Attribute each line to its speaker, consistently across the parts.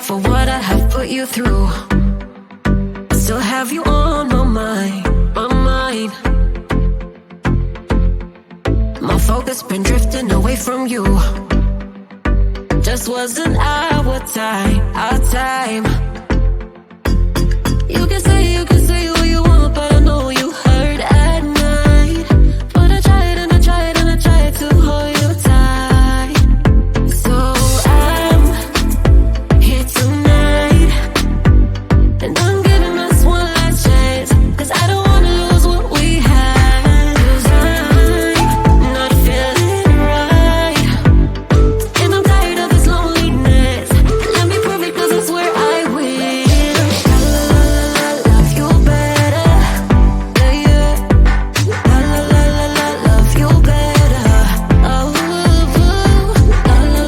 Speaker 1: for what I have put you through. I still have you on my mind, my mind. My focus been drifting away from you. Just wasn't our time, our time. You can say what you want, but I know you hurt at night. But I tried and I tried and I tried to hold you tight. So I'm here tonight, and I'm giving us one last chance, 'cause I don't wanna lose what we had. 'Cause I'm not feeling right, and I'm tired of this loneliness. Let me prove it, 'cause I swear I will. Love you better, yeah, yeah. Love you better, oh, love you better,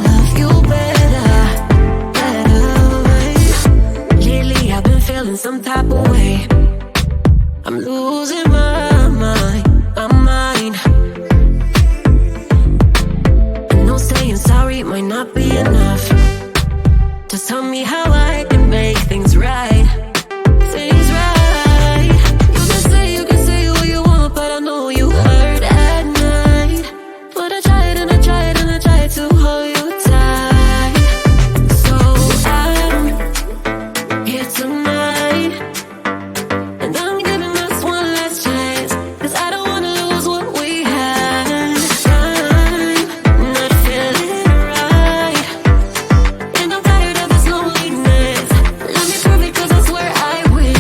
Speaker 1: love you better, Lately I've been feeling some type of way. I'm losing my mind, my mind. I know saying sorry might not be enough. Just tell me how I can make things right, things right. You can say what you want, but I know you hurt at night. But I tried and I tried and I tried to hold you tight. So I'm here tonight, and I'm giving us one last chance, 'cause I don't wanna lose what we had. I'm not feeling right, and I'm tired of this loneliness. Let me prove it, 'cause I swear I will.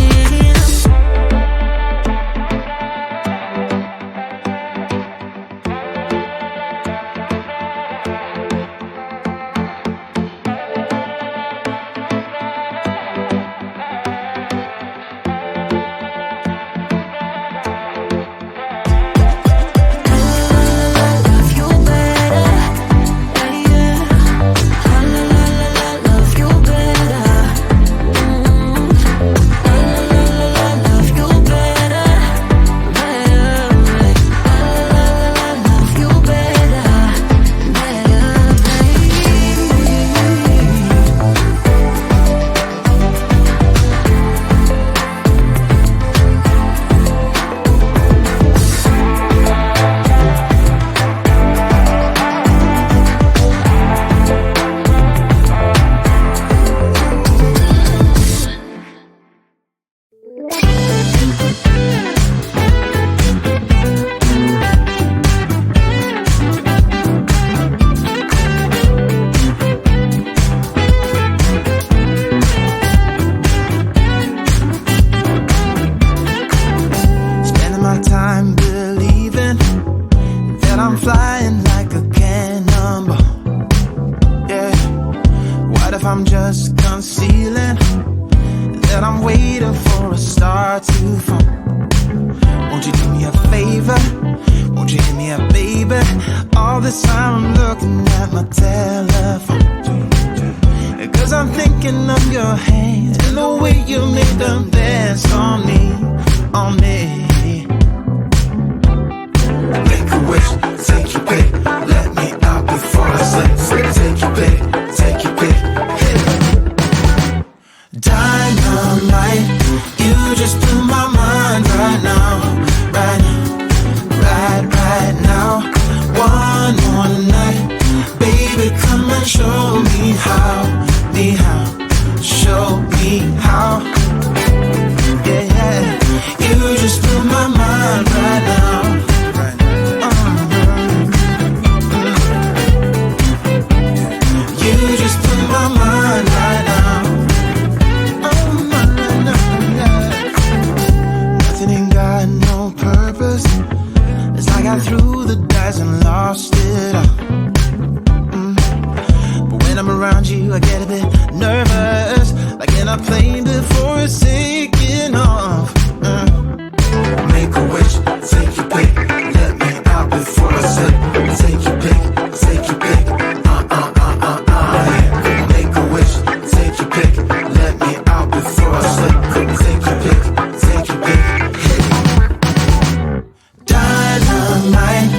Speaker 1: Love you better, yeah, yeah. Love you better, love you better, love you better,
Speaker 2: Spending my time believing that I'm flying like a cannonball. Yeah. What if I'm just concealing that I'm waiting for a star to fall? Won't you do me a favor? Won't you hit me up, baby? All this time I'm looking at my telephone, 'cause I'm thinking of your hands and the way you make them dance on me, on me. Make a wish, take your pick, let me out before I slip. Take your pick, take your pick, hit it. Dynamite, you just blew my mind right now, right now, right now. One more night, baby, come and show me how, show me how. Yeah, yeah, you just blew my mind right now. You just blew my mind right now. Nothing ain't got no purpose. It's like I threw the dice and lost it all. But when I'm around you, I get a bit nervous, like in a plane before it's taking off. Make a wish, take your pick, let me out before I slip. Take your pick, take your pick. Yeah. Make a wish, take your pick, let me out before I slip. Take your pick, take your pick. Dynamite,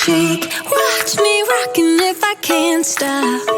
Speaker 1: shake. Watch me rocking if I can't stop.